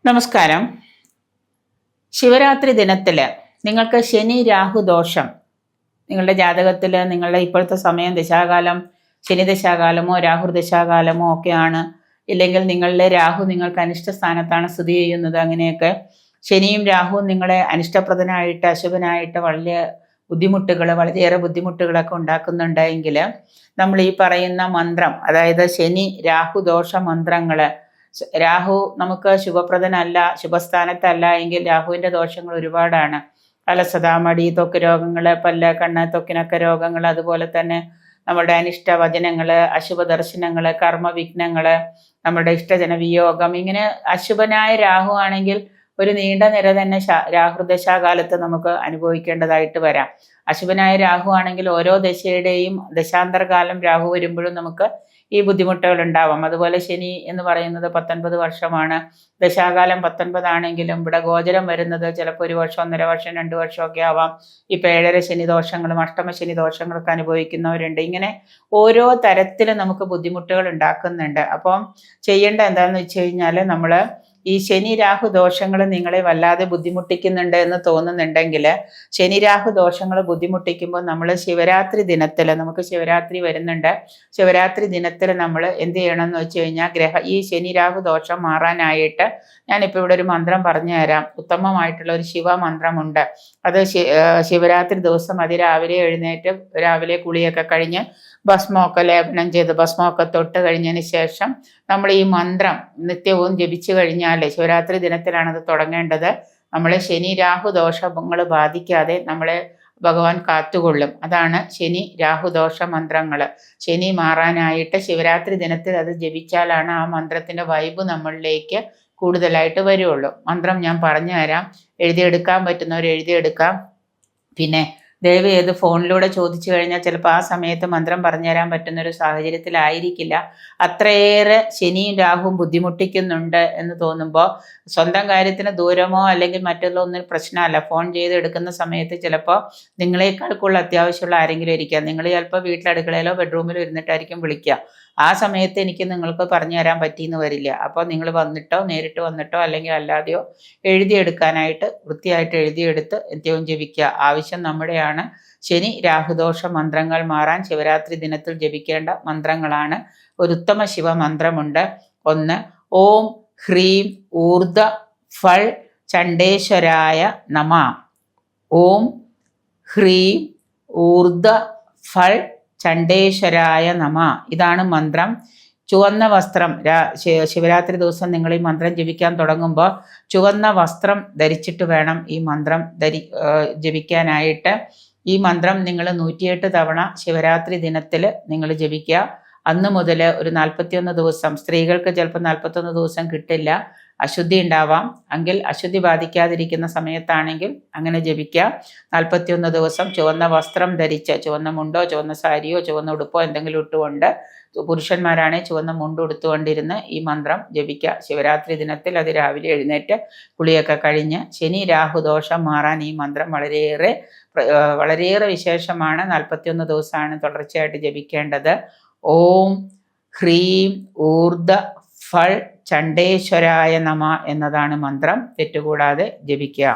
നമസ്കാരം. ശിവരാത്രി ദിനത്തിൽ നിങ്ങൾക്ക് ശനി രാഹു ദോഷം നിങ്ങളുടെ ജാതകത്തിൽ നിങ്ങളുടെ ഇപ്പോഴത്തെ സമയം ദശാകാലം ശനി ദശാകാലമോ രാഹു ദശാകാലമോ ഒക്കെയാണ്, ഇല്ലെങ്കിൽ നിങ്ങളുടെ രാഹു നിങ്ങൾക്ക് അനിഷ്ട സ്ഥാനത്താണ് സ്ഥിതി ചെയ്യുന്നത്. അങ്ങനെയൊക്കെ ശനിയും രാഹുവും നിങ്ങളെ അനിഷ്ടപ്രദനായിട്ട് അശുഭനായിട്ട് വളരെയേറെ ബുദ്ധിമുട്ടുകളൊക്കെ ഉണ്ടാക്കുന്നുണ്ടെങ്കിൽ നമ്മൾ ഈ പറയുന്ന മന്ത്രം, അതായത് ശനി രാഹു ദോഷ മന്ത്രങ്ങൾ, രാഹു നമുക്ക് ശുഭപ്രദനല്ല, ശുഭസ്ഥാനത്തല്ല എങ്കിൽ രാഹുവിൻ്റെ ദോഷങ്ങൾ ഒരുപാടാണ്. അലസത, മടി, ത്വക്ക് രോഗങ്ങൾ, പല്ല്, കണ്ണ്, ത്വക്കിനൊക്കെ രോഗങ്ങൾ, അതുപോലെ തന്നെ നമ്മുടെ അനിഷ്ട വചനങ്ങൾ, അശുഭ ദർശനങ്ങൾ, കർമ്മവിഘ്നങ്ങൾ, നമ്മുടെ ഇഷ്ടജന വിയോഗം, ഇങ്ങനെ അശുഭനായ രാഹു ആണെങ്കിൽ ഒരു നീണ്ട നിര തന്നെ രാഹുദശാകാലത്ത് നമുക്ക് അനുഭവിക്കേണ്ടതായിട്ട് വരാം. അശുഭനായ രാഹു ആണെങ്കിൽ ഓരോ ദശയുടെയും ദശാന്തരകാലം രാഹു വരുമ്പോഴും നമുക്ക് ഈ ബുദ്ധിമുട്ടുകൾ ഉണ്ടാവാം. അതുപോലെ ശനി എന്ന് പറയുന്നത് 19 വർഷമാണ്. ദശാകാലം 19 ആണെങ്കിലും ഇവിടെ ഗോചരം വരുന്നത് ചിലപ്പോൾ 1 വർഷം, 1.5 വർഷം, 2 വർഷമൊക്കെ ആവാം. ഇപ്പം 7 ശനി ദോഷങ്ങളും അഷ്ടമ ശനി ദോഷങ്ങളൊക്കെ അനുഭവിക്കുന്നവരുണ്ട്. ഇങ്ങനെ ഓരോ തരത്തിൽ നമുക്ക് ബുദ്ധിമുട്ടുകൾ ഉണ്ടാക്കുന്നുണ്ട്. അപ്പം ചെയ്യേണ്ട എന്താണെന്ന് വെച്ച് കഴിഞ്ഞാൽ, നമ്മൾ ഈ ശനി രാഹു ദോഷങ്ങൾ നിങ്ങളെ വല്ലാതെ ബുദ്ധിമുട്ടിക്കുന്നുണ്ട് എന്ന് തോന്നുന്നുണ്ടെങ്കിൽ, ശനി രാഹു ദോഷങ്ങൾ ബുദ്ധിമുട്ടിക്കുമ്പോൾ നമ്മൾ ശിവരാത്രി ദിനത്തിൽ, നമുക്ക് ശിവരാത്രി വരുന്നുണ്ട്, ശിവരാത്രി ദിനത്തിൽ നമ്മൾ എന്ത് ചെയ്യണമെന്ന് വെച്ച് കഴിഞ്ഞാൽ, ഈ ശനി രാഹു ദോഷം മാറാനായിട്ട് ഞാനിപ്പോൾ ഇവിടെ ഒരു മന്ത്രം പറഞ്ഞു തരാം. ഉത്തമമായിട്ടുള്ള ഒരു ശിവമന്ത്രമുണ്ട്. അത് ശിവരാത്രി ദിവസം അതിരാവിലെ എഴുന്നേറ്റ് രാവിലെ കുളിയൊക്കെ കഴിഞ്ഞ് ഭസ്മമൊക്കെ ലേപനം ചെയ്ത് ഭസ്മമൊക്കെ തൊട്ട് കഴിഞ്ഞതിന് ശേഷം നമ്മൾ ഈ മന്ത്രം നിത്യവും ജപിച്ചു കഴിഞ്ഞാൽ, ശിവരാത്രി ദിനത്തിലാണത് തുടങ്ങേണ്ടത്, നമ്മളെ ശനി രാഹു ദോഷങ്ങൾ ബാധിക്കാതെ നമ്മളെ ഭഗവാൻ കാത്തുകൊള്ളും. അതാണ് ശനി രാഹുദോഷ മന്ത്രങ്ങൾ. ശനി മാറാനായിട്ട് ശിവരാത്രി ദിനത്തിൽ അത് ജപിച്ചാലാണ് ആ മന്ത്രത്തിൻ്റെ വൈബ് നമ്മളിലേക്ക് കൂടുതലായിട്ട് വരുള്ളൂ. മന്ത്രം ഞാൻ പറഞ്ഞു തരാം, എഴുതിയെടുക്കാൻ പറ്റുന്നവർ എഴുതിയെടുക്കാം. പിന്നെ ദയവ് ചെയ്ത് ഫോണിലൂടെ ചോദിച്ചു കഴിഞ്ഞാൽ ചിലപ്പോൾ ആ സമയത്ത് മന്ത്രം പറഞ്ഞു തരാൻ പറ്റുന്നൊരു സാഹചര്യത്തിലായിരിക്കില്ല. അത്രയേറെ ശനിയും രാഹുവും ബുദ്ധിമുട്ടിക്കുന്നുണ്ട് എന്ന് തോന്നുമ്പോൾ സ്വന്തം കാര്യത്തിന് ദൂരമോ അല്ലെങ്കിൽ മറ്റുള്ള ഒന്നും പ്രശ്നമല്ല. ഫോൺ ചെയ്ത് എടുക്കുന്ന സമയത്ത് ചിലപ്പോൾ നിങ്ങളെക്കാൾ കൂടുതൽ അത്യാവശ്യമുള്ള ആരെങ്കിലും ഇരിക്കുക. നിങ്ങൾ ചിലപ്പോൾ വീട്ടിലടുക്കളയിലോ ബെഡ്റൂമിലോ ഇരുന്നിട്ടായിരിക്കും വിളിക്കുക. ആ സമയത്ത് എനിക്ക് നിങ്ങൾക്ക് പറഞ്ഞു തരാൻ പറ്റിയെന്ന് വരില്ല. അപ്പോൾ നിങ്ങൾ വന്നിട്ടോ നേരിട്ട് വന്നിട്ടോ അല്ലെങ്കിൽ അല്ലാതെയോ എഴുതിയെടുക്കാനായിട്ട് വൃത്തിയായിട്ട് എഴുതിയെടുത്ത് നിത്യവും ജപിക്കുക. ആവശ്യം നമ്മുടെയാണ്. ശനി രാഹുദോഷ മന്ത്രങ്ങൾ മാറാൻ ശിവരാത്രി ദിനത്തിൽ ജപിക്കേണ്ട മന്ത്രങ്ങളാണ്. ഒരു ഉത്തമ ശിവമന്ത്രമുണ്ട്. 1. ഓം ഹ്രീം ഊർധ ഫൾ ചണ്ഡേശ്വരായ നമ. ഓം ഹ്രീം ഊർധ ഫൾ ചണ്ഡേശ്വരായ നമ. ഇതാണ് മന്ത്രം. ചുവന്ന വസ്ത്രം, ശിവരാത്രി ദിവസം നിങ്ങൾ ഈ മന്ത്രം ജപിക്കാൻ തുടങ്ങുമ്പോൾ ചുവന്ന വസ്ത്രം ധരിച്ചിട്ട് വേണം ഈ മന്ത്രം ജപിക്കാനായിട്ട്. ഈ മന്ത്രം നിങ്ങൾ 108 തവണ ശിവരാത്രി ദിനത്തിൽ നിങ്ങൾ ജപിക്കുക. അന്ന് മുതൽ ഒരു 41 ദിവസം, സ്ത്രീകൾക്ക് ചിലപ്പോൾ 41 ദിവസം കിട്ടില്ല, അശുദ്ധി ഉണ്ടാവാം. എങ്കിൽ അശുദ്ധി ബാധിക്കാതിരിക്കുന്ന സമയത്താണെങ്കിൽ അങ്ങനെ ജപിക്കുക. 41 ദിവസം ചുവന്ന വസ്ത്രം ധരിച്ച്, ചുവന്ന മുണ്ടോ ചുവന്ന സാരിയോ ചുവന്ന ഉടുപ്പോ എന്തെങ്കിലും ഇട്ടുകൊണ്ട്, പുരുഷന്മാരാണെങ്കിൽ ചുവന്ന മുണ്ട് ഉടുത്തുകൊണ്ടിരുന്ന് ഈ മന്ത്രം ജപിക്കുക. ശിവരാത്രി ദിനത്തിൽ അത് രാവിലെ എഴുന്നേറ്റ് കുളിയൊക്കെ കഴിഞ്ഞ് ശനി രാഹു ദോഷം മാറാൻ ഈ മന്ത്രം വളരെയേറെ വിശേഷമാണ്. 41 ദിവസമാണ് തുടർച്ചയായിട്ട് ജപിക്കേണ്ടത്. ഓം ഹ്രീം ഊർധ ഫൾ ചണ്ഡേശ്വരായ നമ എന്നതാണ് മന്ത്രം. തെറ്റുകൂടാതെ ജപിക്കുക.